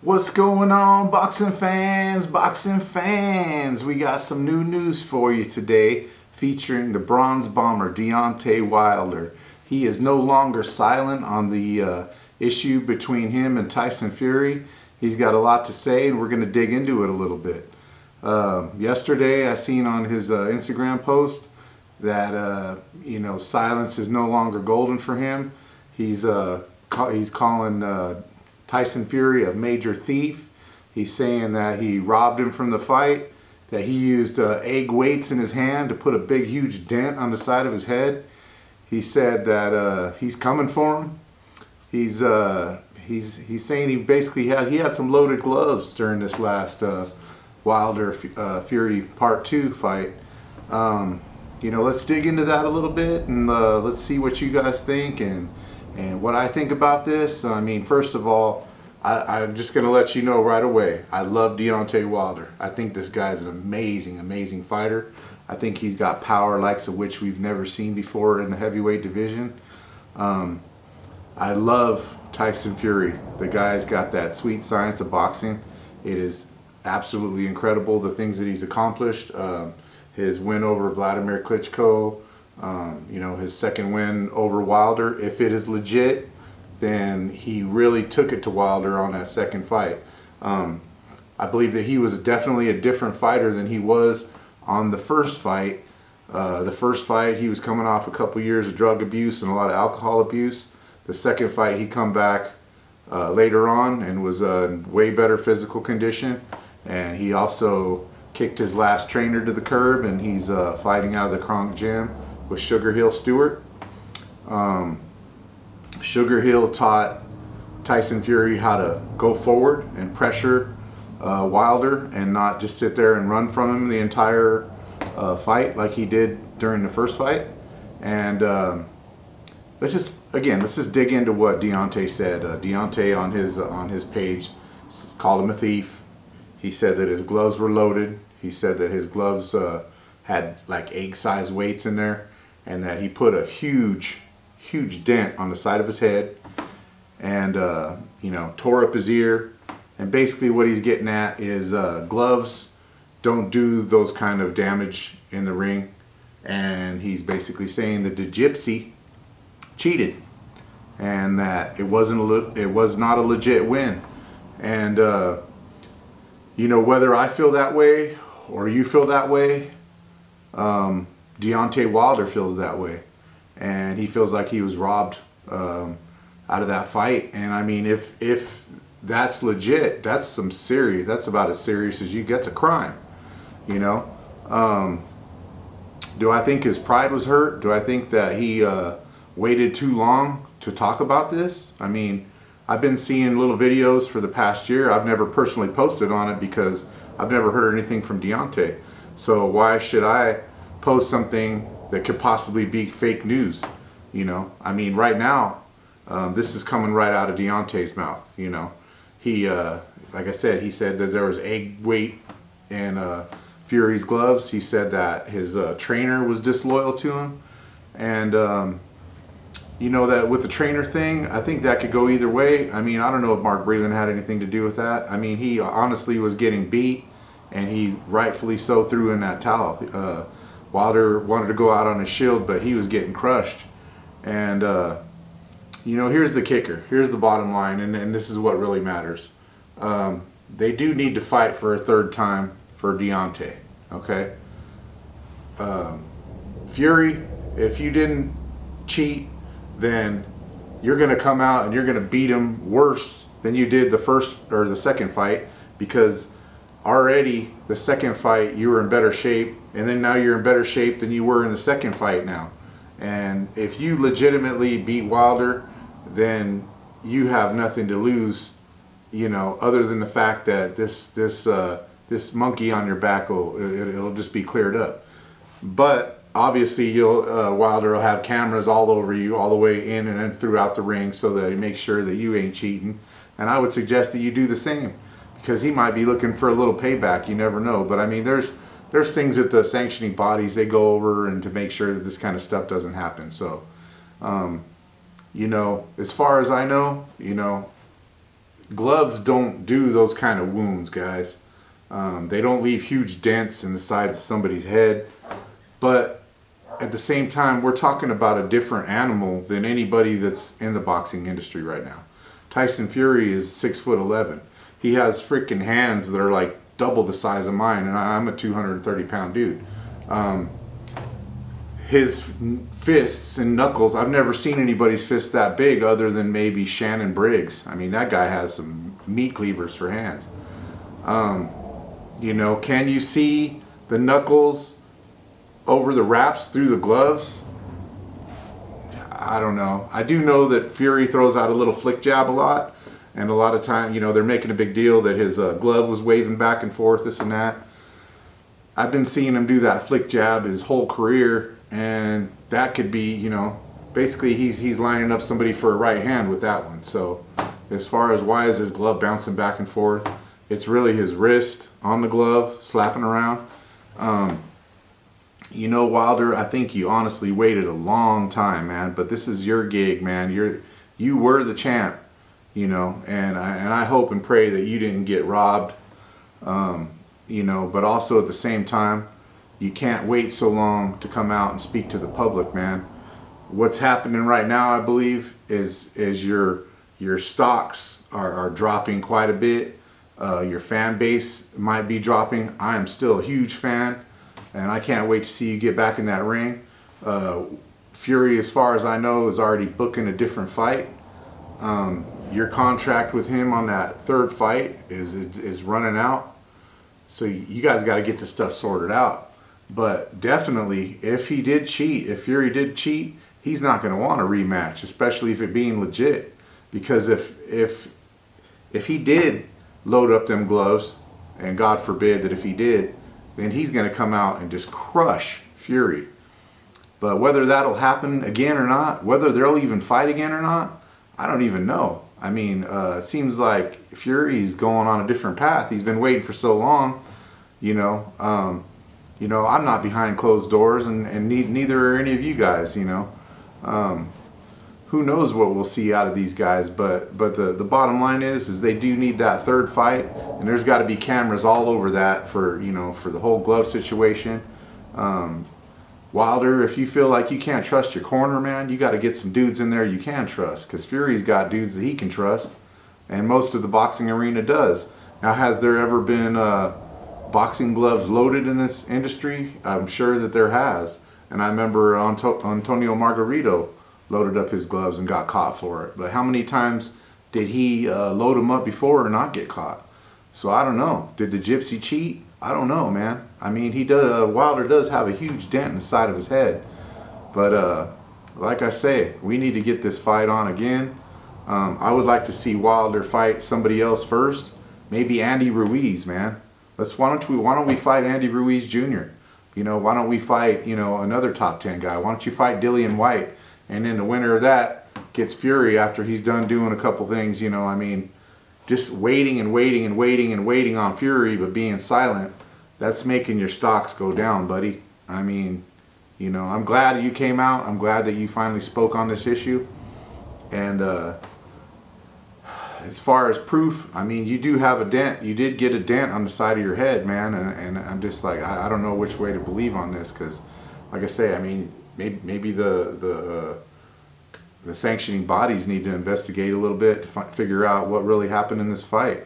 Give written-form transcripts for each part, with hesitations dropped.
What's going on, boxing fans? Boxing fans, we got some new news for you today featuring the Bronze Bomber Deontay Wilder. He is no longer silent on the issue between him and Tyson Fury. He's got a lot to say, and we're going to dig into it a little bit. Yesterday, I seen on his Instagram post that silence is no longer golden for him. He's calling Tyson Fury a major thief. He's saying that he robbed him from the fight, that he used egg weights in his hand to put a big huge dent on the side of his head. He said that he's coming for him. He's saying he basically had some loaded gloves during this last Wilder Fury Part 2 fight. Let's dig into that a little bit, and let's see what you guys think and what I think about this. I mean, first of all, I'm just going to let you know right away, I love Deontay Wilder. I think this guy's an amazing, amazing fighter. I think he's got power likes of which we've never seen before in the heavyweight division. I love Tyson Fury. The guy's got that sweet science of boxing. It is absolutely incredible, the things that he's accomplished. His win over Vladimir Klitschko, his second win over Wilder. If it is legit, then he really took it to Wilder on that second fight. I believe that he was definitely a different fighter than he was on the first fight. The first fight, he was coming off a couple years of drug abuse and a lot of alcohol abuse. The second fight, he come back later on and was in way better physical condition. And he also kicked his last trainer to the curb, and he's fighting out of the Kronk gym with Sugar Hill Stewart. Sugar Hill taught Tyson Fury how to go forward and pressure Wilder and not just sit there and run from him the entire fight like he did during the first fight. And let's just dig into what Deontay said. Deontay on his page called him a thief. He said that his gloves were loaded. He said that his gloves had like egg-sized weights in there, and that he put a huge dent on the side of his head, and tore up his ear. And basically what he's getting at is gloves don't do those kind of damage in the ring, and he's basically saying that the Gypsy cheated and that it was not a legit win. And whether I feel that way or you feel that way, Deontay Wilder feels that way, and he feels like he was robbed out of that fight. And I mean, if that's legit, that's about as serious as you get. It's a crime, Do I think his pride was hurt? Do I think that he waited too long to talk about this? I mean, I've been seeing little videos for the past year. I've never personally posted on it because I've never heard anything from Deontay. So why should I post something that could possibly be fake news? I mean, right now, this is coming right out of Deontay's mouth. He, like I said, he said that there was egg weight in Fury's gloves. He said that his trainer was disloyal to him, and that with the trainer thing, I think that could go either way. I mean, I don't know if Mark Breland had anything to do with that. I mean, he honestly was getting beat, and he rightfully so threw in that towel. Wilder wanted to go out on his shield, but he was getting crushed. And here's the kicker. Here's the bottom line, and this is what really matters. They do need to fight for a third time for Deontay, okay? Fury, if you didn't cheat, then you're going to come out and you're going to beat him worse than you did the first or the second fight, because already the second fight you were in better shape, and then now you're in better shape than you were in the second fight now. And if you legitimately beat Wilder, then you have nothing to lose, other than the fact that this monkey on your back it'll just be cleared up. But obviously, Wilder will have cameras all over you, all the way in and throughout the ring, so that he makes sure that you ain't cheating. And I would suggest that you do the same, because he might be looking for a little payback. You never know. But I mean, there's things that the sanctioning bodies, they go over, and to make sure that this kind of stuff doesn't happen. So, as far as I know, gloves don't do those kind of wounds, guys. They don't leave huge dents in the sides of somebody's head. But at the same time, we're talking about a different animal than anybody that's in the boxing industry right now. Tyson Fury is 6'11". He has freaking hands that are like double the size of mine, and I'm a 230-pound dude. His fists and knuckles, I've never seen anybody's fists that big other than maybe Shannon Briggs. I mean, that guy has some meat cleavers for hands. You know, can you see the knuckles over the wraps through the gloves? I don't know. I do know that Fury throws out a little flick jab a lot, and a lot of time, you know, they're making a big deal that his glove was waving back and forth, this and that. I've been seeing him do that flick jab his whole career, and that could be, you know, basically he's lining up somebody for a right hand with that one. So as far as why is his glove bouncing back and forth, it's really his wrist on the glove slapping around. You know, Wilder, I think you honestly waited a long time, man, but this is your gig, man. You were the champ, you know, and I hope and pray that you didn't get robbed, you know, but also at the same time, you can't wait so long to come out and speak to the public, man. What's happening right now, I believe, is your stocks are dropping quite a bit. Your fan base might be dropping. I am still a huge fan, and I can't wait to see you get back in that ring. Fury, as far as I know, is already booking a different fight. Your contract with him on that third fight is running out. So you guys got to get this stuff sorted out. But definitely, if he did cheat, if Fury did cheat, he's not going to want a rematch, especially if it being legit. Because if he did load up them gloves, and God forbid that if he did, then he's going to come out and just crush Fury. But whether that'll happen again or not, whether they'll even fight again or not, I don't even know. I mean, it seems like Fury's going on a different path. He's been waiting for so long, you know. You know, I'm not behind closed doors, and neither are any of you guys, you know. Who knows what we'll see out of these guys, but the bottom line is they do need that third fight, and there's got to be cameras all over that for, you know, for the whole glove situation. Wilder, if you feel like you can't trust your corner, man, you got to get some dudes in there you can trust, because Fury's got dudes that he can trust, and most of the boxing arena does. Now, has there ever been boxing gloves loaded in this industry? I'm sure that there has, and I remember Antonio Margarito loaded up his gloves and got caught for it. But how many times did he load them up before or not get caught? So I don't know. Did the Gypsy cheat? I don't know, man. I mean, Wilder does have a huge dent in the side of his head. But like I say, we need to get this fight on again. I would like to see Wilder fight somebody else first. Maybe Andy Ruiz, man. Why don't we fight Andy Ruiz Jr.? You know, why don't we fight, you know, another top 10 guy? Why don't you fight Dillian White? And then the winner of that gets Fury after he's done doing a couple things, you know. I mean, just waiting and waiting and waiting and waiting on Fury, but being silent, that's making your stocks go down, buddy. I mean, you know, I'm glad you came out. I'm glad that you finally spoke on this issue. And as far as proof, I mean, you do have a dent. You did get a dent on the side of your head, man. And I'm just like, I don't know which way to believe on this, because, like I say, I mean, maybe the sanctioning bodies need to investigate a little bit to figure out what really happened in this fight.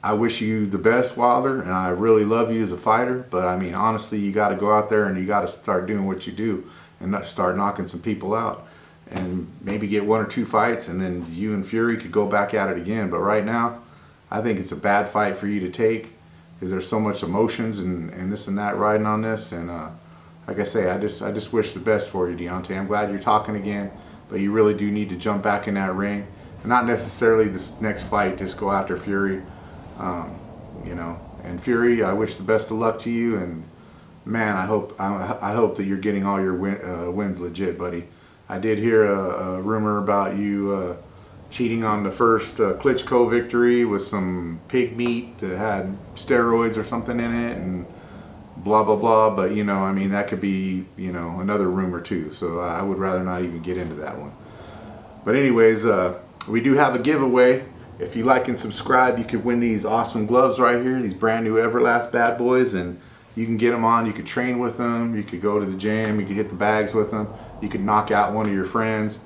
I wish you the best, Wilder, and I really love you as a fighter, but I mean, honestly, you got to go out there and you got to start doing what you do and not start knocking some people out, and maybe get 1 or 2 fights, and then you and Fury could go back at it again. But right now, I think it's a bad fight for you to take, because there's so much emotions and this and that riding on this. And like I say, I just wish the best for you, Deontay. I'm glad you're talking again, but you really do need to jump back in that ring, and not necessarily this next fight. Just go after Fury, you know. And Fury, I wish the best of luck to you. And man, I hope that you're getting all your wins legit, buddy. I did hear a rumor about you cheating on the first Klitschko victory with some pig meat that had steroids or something in it, and blah blah blah. But you know, I mean, that could be, you know, another rumor too, so I would rather not even get into that one. But anyways, We do have a giveaway. If you like and subscribe, you could win these awesome gloves right here, these brand new Everlast bad boys, and you can get them on. You could train with them, you could go to the gym, you could hit the bags with them, you could knock out one of your friends.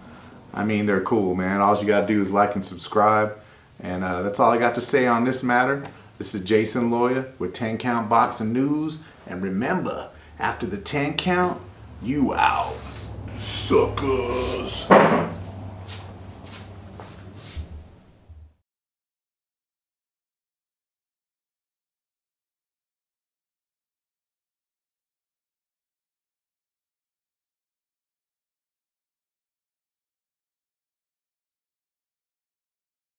I mean, they're cool, man. All you gotta do is like and subscribe. And that's all I got to say on this matter. This is Jason Loya with 10 Count Boxing News. And remember, after the 10 count, you out, suckers.